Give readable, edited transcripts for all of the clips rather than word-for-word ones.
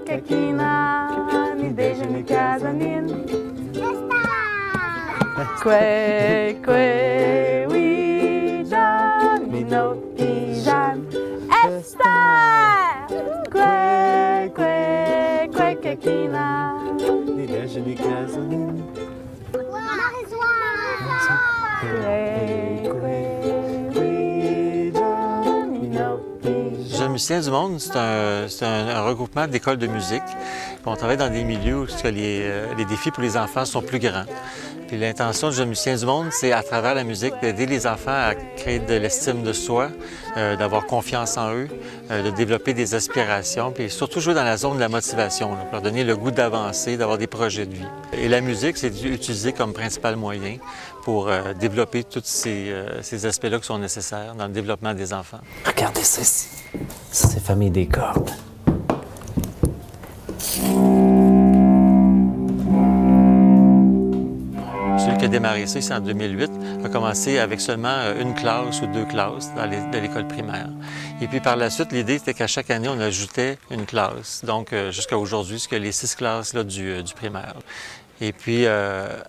Kekina, mi beija mi casanin. Ouija, mi no pijan. Esther! Kekina, mi beija mi casanin. Jeunes musiciens du monde, c'est un regroupement d'écoles de musique. On travaille dans des milieux où les défis pour les enfants sont plus grands. Puis l'intention du Jeunes musiciens du monde, c'est à travers la musique d'aider les enfants à créer de l'estime de soi, d'avoir confiance en eux, de développer des aspirations, puis surtout jouer dans la zone de la motivation, là, pour leur donner le goût d'avancer, d'avoir des projets de vie. Et la musique, c'est utilisé comme principal moyen pour développer tous ces aspects-là qui sont nécessaires dans le développement des enfants. Regardez ça ici. Ça, c'est famille des cordes. Celui qui a démarré ça ici en 2008 a commencé avec seulement une classe ou deux classes de l'école primaire. Et puis par la suite, l'idée c'était qu'à chaque année, on ajoutait une classe. Donc jusqu'à aujourd'hui, jusqu'à les 6 classes là, du primaire. Et puis,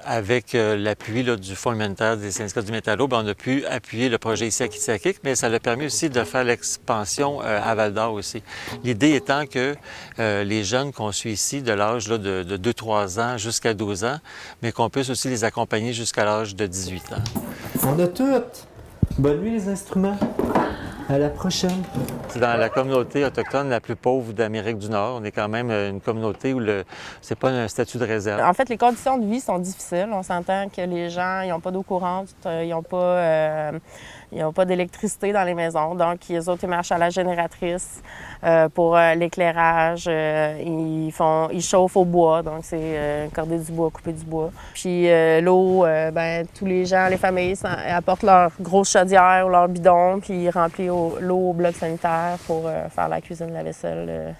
avec l'appui du Fonds humanitaire des syndicats du métallo, on a pu appuyer le projet ici à Kitsakik, mais ça a permis aussi de faire l'expansion à Val-d'Or aussi. L'idée étant que les jeunes qu'on suit ici, de l'âge de 2-3 ans jusqu'à 12 ans, mais qu'on puisse aussi les accompagner jusqu'à l'âge de 18 ans. On a tout! Bonne nuit les instruments! À la prochaine! C'est dans la communauté autochtone la plus pauvre d'Amérique du Nord. On est quand même une communauté où c'est pas un statut de réserve. En fait, les conditions de vie sont difficiles. On s'entend que les gens, ils n'ont pas d'eau courante, ils n'ont pas d'électricité dans les maisons. Donc, les autres, ils marchent à la génératrice pour l'éclairage. Ils chauffent au bois, donc c'est corder du bois, couper du bois. Puis l'eau, tous les gens, les familles apportent leur grosse chaudière ou leur bidon, puis ils remplissent l'eau au bloc sanitaire pour faire la cuisine, la vaisselle,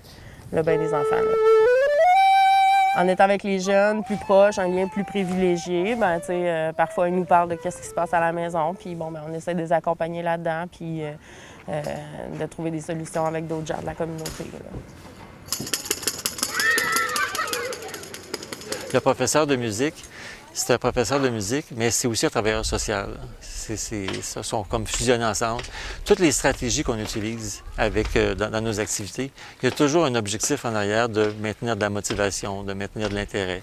le bain des enfants. Là. En étant avec les jeunes, plus proches, un lien plus privilégié, parfois ils nous parlent de ce qui se passe à la maison, puis on essaie de les accompagner là-dedans, puis de trouver des solutions avec d'autres gens de la communauté. Là. Le professeur de musique, c'est un professeur de musique, mais c'est aussi un travailleur social. Ça sont comme fusionnés ensemble. Toutes les stratégies qu'on utilise dans nos activités, il y a toujours un objectif en arrière de maintenir de la motivation, de maintenir de l'intérêt.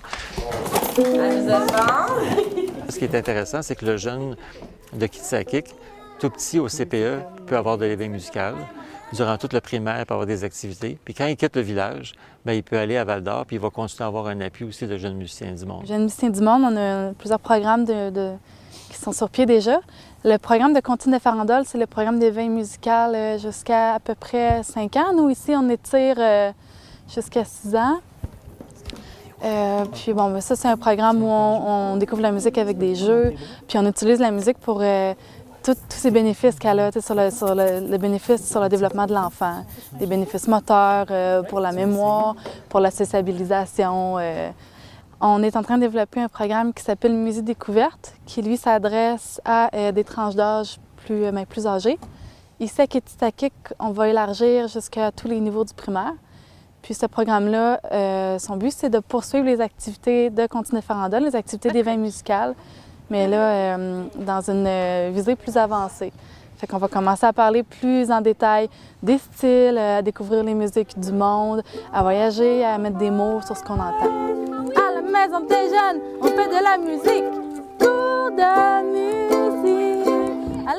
Ce qui est intéressant, c'est que le jeune de Kitsakik, tout petit au CPE, peut avoir de l'éveil musical. Durant toute le primaire, il peut avoir des activités. Puis quand il quitte le village, il peut aller à Val-d'Or, puis il va continuer à avoir un appui aussi de Jeunes musiciens du monde. Jeunes musiciens du monde, on a plusieurs programmes qui sont sur pied déjà. Le programme de Contine de Farandole, c'est le programme d'éveil musical jusqu'à à peu près 5 ans. Nous, ici, on étire jusqu'à 6 ans. Ça, c'est un programme où on découvre la musique avec des jeux, puis on utilise la musique pour tous ces bénéfices qu'elle a sur le bénéfice sur le développement de l'enfant. Des bénéfices moteurs, pour la mémoire, pour la sociabilisation. On est en train de développer un programme qui s'appelle Musique découverte, qui, lui, s'adresse à des tranches d'âge plus âgées. Ici, à Kitsakik, on va élargir jusqu'à tous les niveaux du primaire. Puis ce programme-là, son but, c'est de poursuivre les activités de Contine de Farandole, les activités d'éveil musical, mais là, dans une visée plus avancée. Fait qu'on va commencer à parler plus en détail des styles, à découvrir les musiques du monde, à voyager, à mettre des mots sur ce qu'on entend. À la maison des jeunes, on fait de la musique, cours de musique.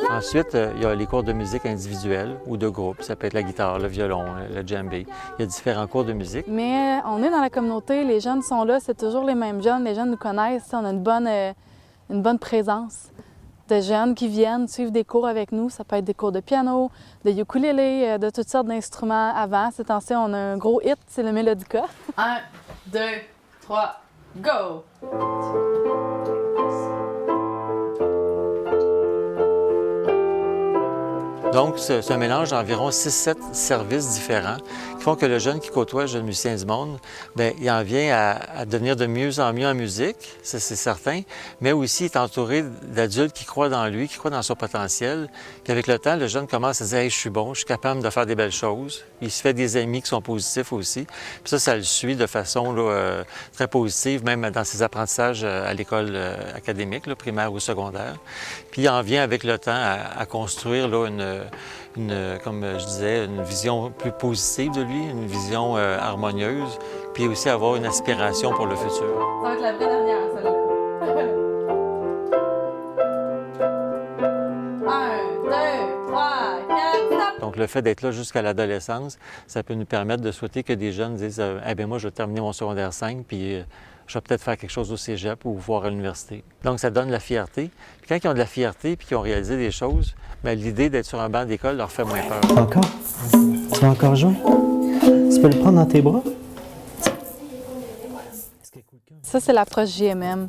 Ensuite, il y a les cours de musique individuels ou de groupe. Ça peut être la guitare, le violon, le djembé. Il y a différents cours de musique. Mais on est dans la communauté, les jeunes sont là, c'est toujours les mêmes jeunes. Les jeunes nous connaissent, on a une bonne présence de jeunes qui viennent suivre des cours avec nous. Ça peut être des cours de piano, de ukulélé, de toutes sortes d'instruments avant. Ces temps-ci, on a un gros hit, c'est le mélodica. 1, 2, 3, go! Donc, c'est un mélange d'environ 6-7 services différents qui font que le jeune qui côtoie le jeune musicien du monde, bien, il en vient à devenir de mieux en mieux en musique, ça c'est certain, mais aussi il est entouré d'adultes qui croient dans lui, qui croient dans son potentiel. Puis avec le temps, le jeune commence à se dire hey, « je suis bon, je suis capable de faire des belles choses ». Il se fait des amis qui sont positifs aussi. Puis ça le suit de façon là, très positive, même dans ses apprentissages à l'école académique, là, primaire ou secondaire. Puis il en vient avec le temps à construire là, comme je disais, une vision plus positive de lui, une vision harmonieuse, puis aussi avoir une aspiration pour le futur. Ça va être la vraie dernière, celle-là. 1, 2, 3, 4, stop! Donc, le fait d'être là jusqu'à l'adolescence, ça peut nous permettre de souhaiter que des jeunes disent « Eh bien, moi, je vais terminer mon secondaire 5, puis je vais peut-être faire quelque chose au cégep ou voir à l'université. » Donc, ça donne la fierté. Puis quand ils ont de la fierté puis qu'ils ont réalisé des choses, bien, l'idée d'être sur un banc d'école leur fait moins peur. Encore? Tu vas encore jouer? Tu peux le prendre dans tes bras? Ça, c'est l'approche JMM.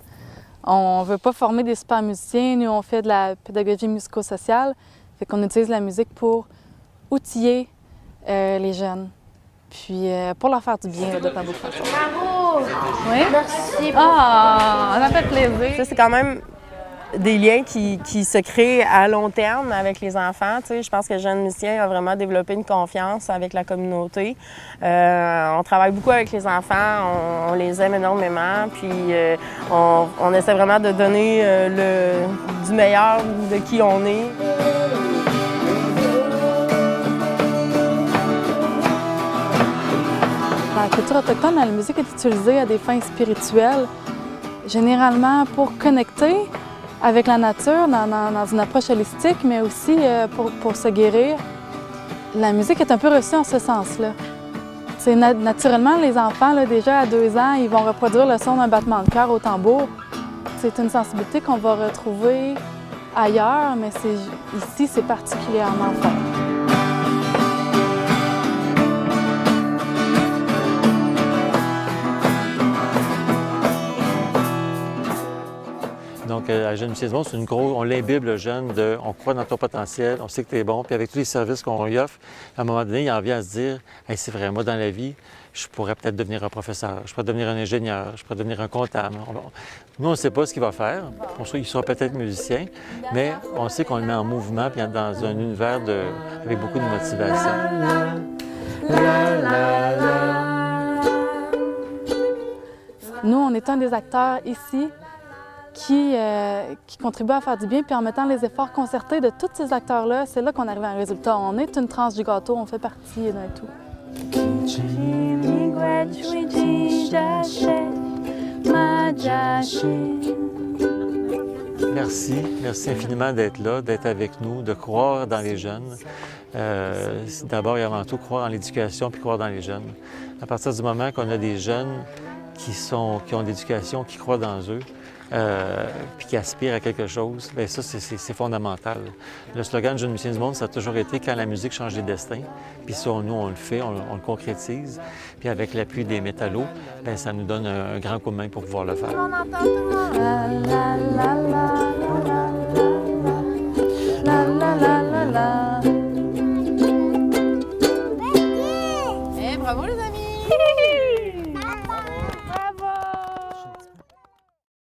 On ne veut pas former des super musiciens. Nous, on fait de la pédagogie musico-sociale. Fait qu'on utilise la musique pour outiller les jeunes. Puis pour leur faire du bien là, de plein d'autres façons. Bravo! Oui? Merci. Ah, ça fait plaisir. Ça, c'est quand même des liens qui se créent à long terme avec les enfants. Tu sais, je pense que le jeune musicien a vraiment développé une confiance avec la communauté. On travaille beaucoup avec les enfants, on les aime énormément, puis on essaie vraiment de donner du meilleur de qui on est. La culture autochtone, la musique est utilisée à des fins spirituelles, généralement pour connecter avec la nature dans une approche holistique, mais aussi pour se guérir. La musique est un peu reçue en ce sens-là. Naturellement, les enfants, là, déjà à 2 ans, ils vont reproduire le son d'un battement de cœur au tambour. C'est une sensibilité qu'on va retrouver ailleurs, mais ici, c'est particulièrement fort. Donc, à Jeune Musicien du monde, c'est on l'imbibe le jeune de on croit dans ton potentiel, on sait que tu es bon, puis avec tous les services qu'on lui offre, à un moment donné, il en vient à se dire hey, c'est vrai, moi, dans la vie, je pourrais peut-être devenir un professeur, je pourrais devenir un ingénieur, je pourrais devenir un comptable. Nous, on ne sait pas ce qu'il va faire. Il sera peut-être musicien, mais on sait qu'on le met en mouvement puis dans un univers avec beaucoup de motivation. Nous, on est un des acteurs ici qui contribue à faire du bien, puis en mettant les efforts concertés de tous ces acteurs-là, c'est là qu'on arrive à un résultat. On est une tranche du gâteau, on fait partie d'un tout. Merci infiniment d'être là, d'être avec nous, de croire dans les jeunes. D'abord et avant tout, croire en l'éducation puis croire dans les jeunes. À partir du moment qu'on a des jeunes qui ont de l'éducation, qui croient dans eux, puis qui aspirent à quelque chose, bien ça, c'est fondamental. Le slogan Jeune musicien du monde, ça a toujours été « Quand la musique change les destins ». Puis ça, nous, on le fait, on le concrétise. Puis avec l'appui des métallos, bien, ça nous donne un grand coup de main pour pouvoir le faire. On entend tout le monde. La la la la la la la la la la la la.